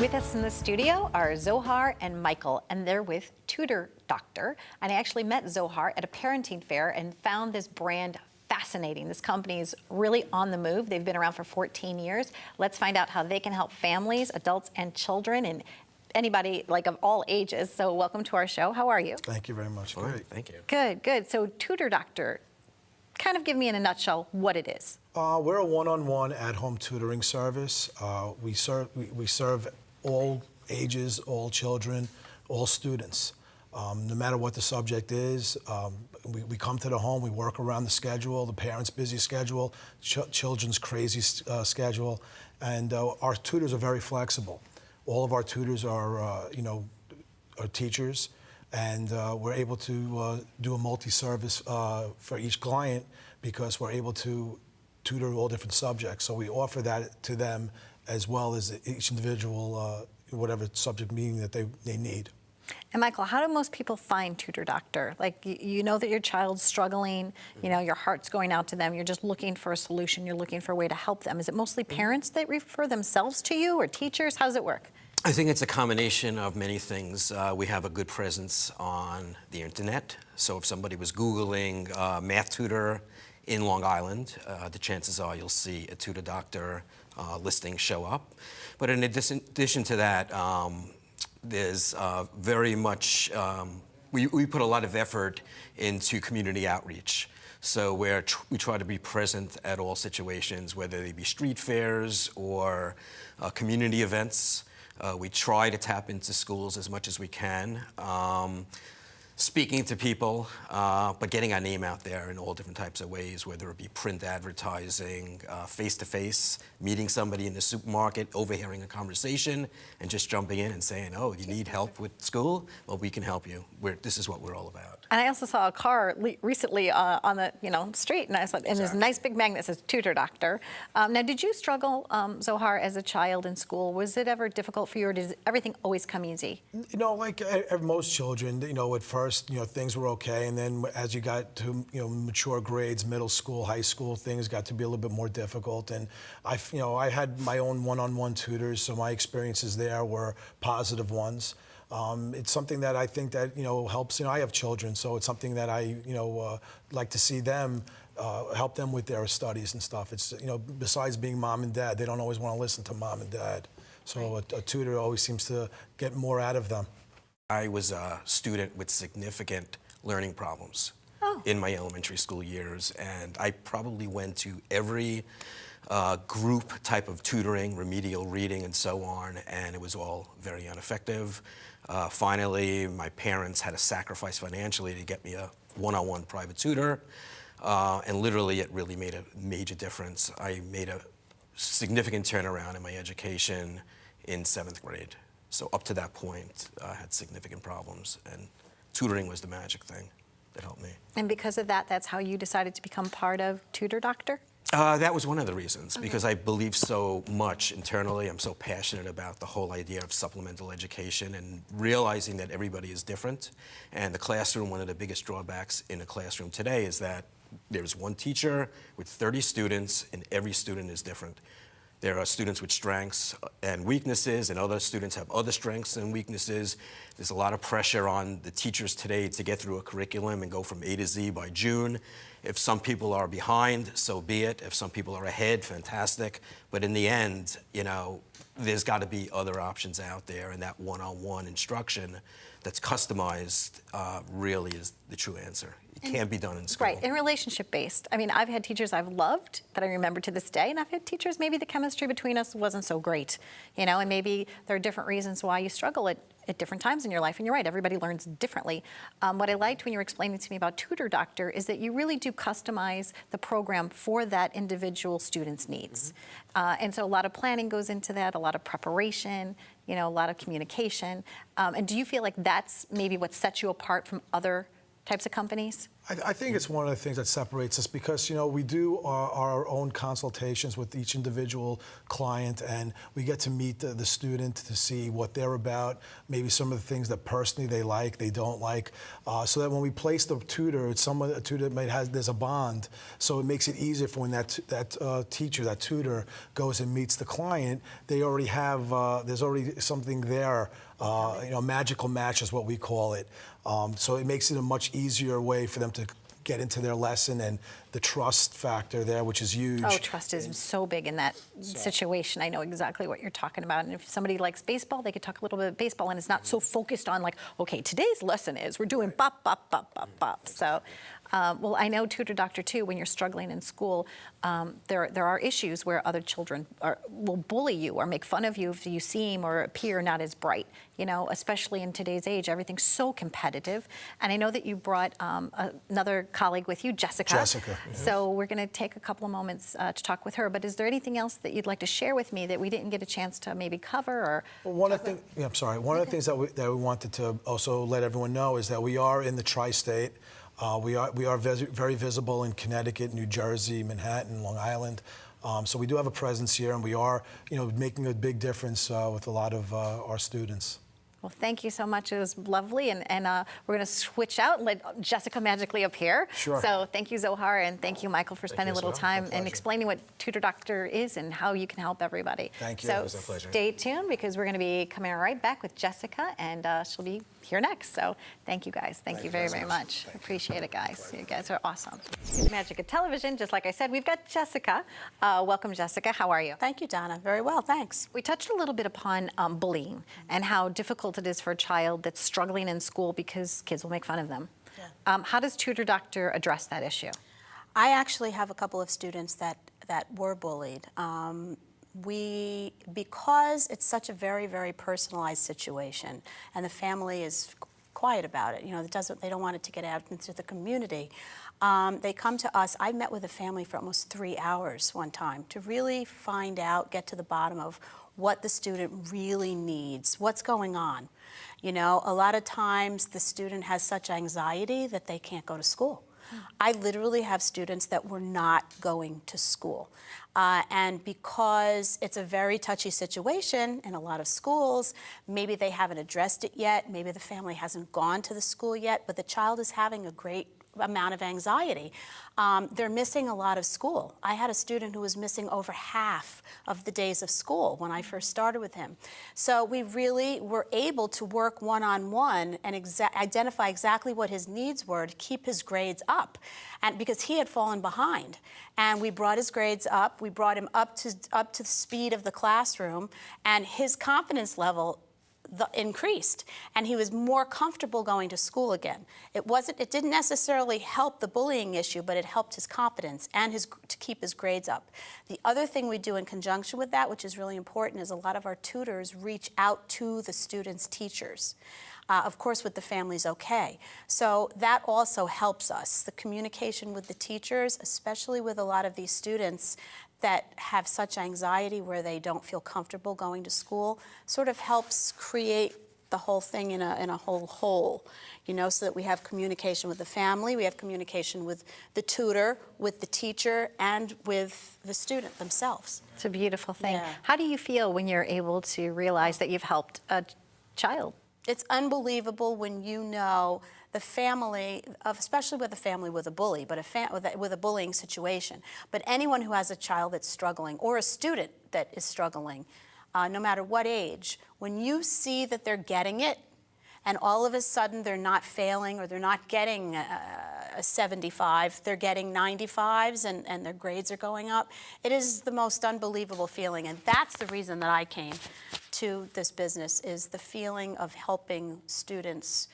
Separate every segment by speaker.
Speaker 1: With us in the studio are Zohar and Michael, and they're with Tutor Doctor. And I actually met Zohar at a parenting fair and found this brand fascinating. This company is really on the move. They've been around for 14 years. Let's find out how they can help families, adults, and children, and anybody like of all ages. So welcome to our show. How are you?
Speaker 2: Thank you very much. Great.
Speaker 3: Thank you.
Speaker 1: Good, good. So Tutor Doctor, kind of give me in a nutshell what it is.
Speaker 2: We're a one-on-one at-home tutoring service. We serve all ages, all children, all students. No matter what the subject is, we come to the home, we work around the schedule, the parents' busy schedule, children's crazy schedule, and our tutors are very flexible. All of our tutors are, are teachers, and we're able to do a multi-service for each client because we're able to tutor all different subjects. So we offer that to them as well as each individual, whatever subject meaning that they need.
Speaker 1: And Michael, how do most people find Tutor Doctor? Like, you know that your child's struggling, you know, your heart's going out to them, you're just looking for a solution, you're looking for a way to help them. Is it mostly parents that refer themselves to you, or teachers? How does it work?
Speaker 3: I think it's a combination of many things. We have a good presence on the internet. So if somebody was Googling math tutor in Long Island, the chances are you'll see a Tutor Doctor listing show up. But in addition to that, there's very much, we put a lot of effort into community outreach. So we try to be present at all situations, whether they be street fairs or community events. We try to tap into schools as much as we can. Speaking to people, but getting our name out there in all different types of ways, whether it be print advertising, face-to-face, meeting somebody in the supermarket, overhearing a conversation, and just jumping in and saying, oh, you need help with school? Well, we can help you. This is what we're all about.
Speaker 1: And I also saw a car recently on the street, and I saw, and there's a nice big magnet that says Tutor Doctor. Now, did you struggle, Zohar, as a child in school? Was it ever difficult for you, or did everything always come easy?
Speaker 2: You know, like most children, at first, things were okay, and then as you got to, mature grades, middle school, high school, things got to be a little bit more difficult. And I had my own one-on-one tutors, so my experiences there were positive ones. It's something that I think that, helps. I have children, so it's something that I, like to see them, help them with their studies and stuff. It's, besides being mom and dad, they don't always want to listen to mom and dad. So a tutor always seems to get more out of them.
Speaker 3: I was a student with significant learning problems in my elementary school years, and I probably went to every group type of tutoring, remedial reading, and so on, and it was all very ineffective. Finally, my parents had to sacrifice financially to get me a one-on-one private tutor, and literally it really made a major difference. I made a significant turnaround in my education in 7th grade. So up to that point, I had significant problems, and tutoring was the magic thing that helped me.
Speaker 1: And because of that, that's how you decided to become part of Tutor Doctor?
Speaker 3: That was one of the reasons, because I believe so much internally. I'm so passionate about the whole idea of supplemental education and realizing that everybody is different. And the classroom, one of the biggest drawbacks in a classroom today is that there's one teacher with 30 students, and every student is different. There are students with strengths and weaknesses, and other students have other strengths and weaknesses. There's a lot of pressure on the teachers today to get through a curriculum and go from A to Z by June. If some people are behind, so be it. If some people are ahead, fantastic. But in the end, there's got to be other options out there, and that one-on-one instruction that's customized really is the true answer. It can't be done in school.
Speaker 1: Right, and relationship-based. I mean, I've had teachers I've loved that I remember to this day, and I've had teachers maybe the chemistry between us wasn't so great, and maybe there are different reasons why you struggle at different times in your life, and you're right, everybody learns differently. What I liked when you were explaining to me about Tutor Doctor is that you really do customize the program for that individual student's needs. And so a lot of planning goes into that, a lot of preparation, a lot of communication. And do you feel like that's maybe what sets you apart from other types of companies?
Speaker 2: I think it's one of the things that separates us because, you know, we do our own consultations with each individual client, and we get to meet the student to see what they're about, maybe some of the things that personally they like, they don't like, so that when we place the tutor, it's a tutor that there's a bond, so it makes it easier for when that teacher, that tutor goes and meets the client, they already have, there's already something there, you know, magical match is what we call it. So it makes it a much easier way for them to get into their lesson, and the trust factor there, which is huge.
Speaker 1: Oh, trust is so big in that situation. I know exactly what you're talking about. And if somebody likes baseball, they could talk a little bit of baseball, and it's not so focused on like, okay, today's lesson is we're doing bop, bop, bop, bop, bop. So, well, I know Tutor Doctor too, when you're struggling in school, there are issues where other children will bully you or make fun of you if you seem or appear not as bright, you know, especially in today's age. Everything's so competitive. And I know that you brought another colleague with you, Jessica.
Speaker 2: Jessica.
Speaker 1: So we're going to take a couple of moments to talk with her. But is there anything else that you'd like to share with me that we didn't get a chance to maybe cover? Or
Speaker 2: well, one of the things that we wanted to also let everyone know is that we are in the tri-state. We are very visible in Connecticut, New Jersey, Manhattan, Long Island. So we do have a presence here, and we are, you know, making a big difference with a lot of our students.
Speaker 1: Well, thank you so much. It was lovely, and we're going to switch out and let Jessica magically appear.
Speaker 2: Sure.
Speaker 1: So thank you, Zohar, and thank you, Michael, for spending a little time and explaining what Tutor Doctor is and how you can help everybody.
Speaker 2: Thank you.
Speaker 1: So
Speaker 2: It was a pleasure.
Speaker 1: Stay tuned, because we're going to be coming right back with Jessica, and she'll be here next. So thank you, guys. Thank you very, very much. Appreciate it, guys. You guys are awesome. It's the magic of television. Just like I said, we've got Jessica. Welcome, Jessica. How are you?
Speaker 4: Thank you, Donna. Very well, thanks.
Speaker 1: We touched a little bit upon bullying and how difficult it is for a child that's struggling in school because kids will make fun of them.
Speaker 4: Yeah.
Speaker 1: How does Tutor Doctor address that issue?
Speaker 4: I actually have a couple of students that were bullied. Because it's such a very, very personalized situation, and the family is quiet about it. You know, they don't want it to get out into the community. They come to us. I met with a family for almost 3 hours one time to really find out, get to the bottom of what the student really needs, what's going on. You know, a lot of times the student has such anxiety that they can't go to school. I literally have students that were not going to school. And because it's a very touchy situation in a lot of schools, maybe they haven't addressed it yet, maybe the family hasn't gone to the school yet, but the child is having a great amount of anxiety. They're missing a lot of school. I had a student who was missing over half of the days of school when I first started with him. So we really were able to work one-on-one and identify exactly what his needs were to keep his grades up, and because he had fallen behind. And we brought his grades up. We brought him up to the speed of the classroom, and his confidence level increased, and he was more comfortable going to school again. It didn't necessarily help the bullying issue, but it helped his confidence and to keep his grades up. The other thing we do in conjunction with that, which is really important, is a lot of our tutors reach out to the students' teachers. Of course, with the families, okay. So that also helps us. The communication with the teachers, especially with a lot of these students that have such anxiety where they don't feel comfortable going to school, sort of helps create the whole thing in a whole, you know, so that we have communication with the family, we have communication with the tutor, with the teacher, and with the student themselves.
Speaker 1: It's a beautiful thing.
Speaker 4: Yeah.
Speaker 1: How do you feel when you're able to realize that you've helped a child?
Speaker 4: It's unbelievable when you know the family, especially with a family with a bully, but with a bullying situation. But anyone who has a child that's struggling, or a student that is struggling, no matter what age, when you see that they're getting it, and all of a sudden they're not failing, or they're not getting a 75, they're getting 95s, and their grades are going up, it is the most unbelievable feeling. And that's the reason that I came to this business, is the feeling of helping students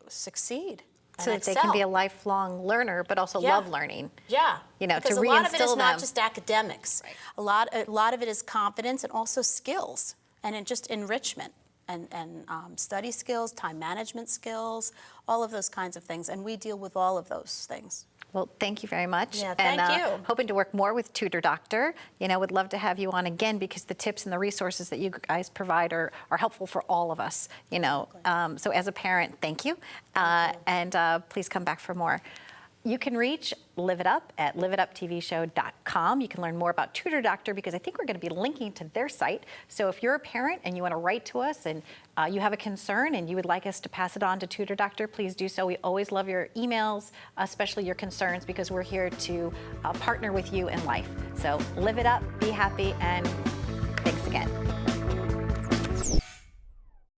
Speaker 4: succeed.
Speaker 1: So that they can be a lifelong learner, but also love learning.
Speaker 4: Yeah.
Speaker 1: You know,
Speaker 4: because
Speaker 1: to
Speaker 4: a lot of it is
Speaker 1: reinstill
Speaker 4: not
Speaker 1: them.
Speaker 4: just academics.
Speaker 1: Right.
Speaker 4: A lot of it is confidence and also skills, and just enrichment. study skills, time management skills, all of those kinds of things. And we deal with all of those things.
Speaker 1: Well, thank you very much.
Speaker 4: Yeah,
Speaker 1: and,
Speaker 4: thank you.
Speaker 1: Hoping to work more with Tutor Doctor. Would love to have you on again because the tips and the resources that you guys provide are helpful for all of us. So as a parent, thank you. And please come back for more. You can reach Live It Up at liveituptvshow.com. You can learn more about Tutor Doctor because I think we're going to be linking to their site. So if you're a parent and you want to write to us and you have a concern and you would like us to pass it on to Tutor Doctor, please do so. We always love your emails, especially your concerns, because we're here to partner with you in life. So live it up, be happy, and thanks again.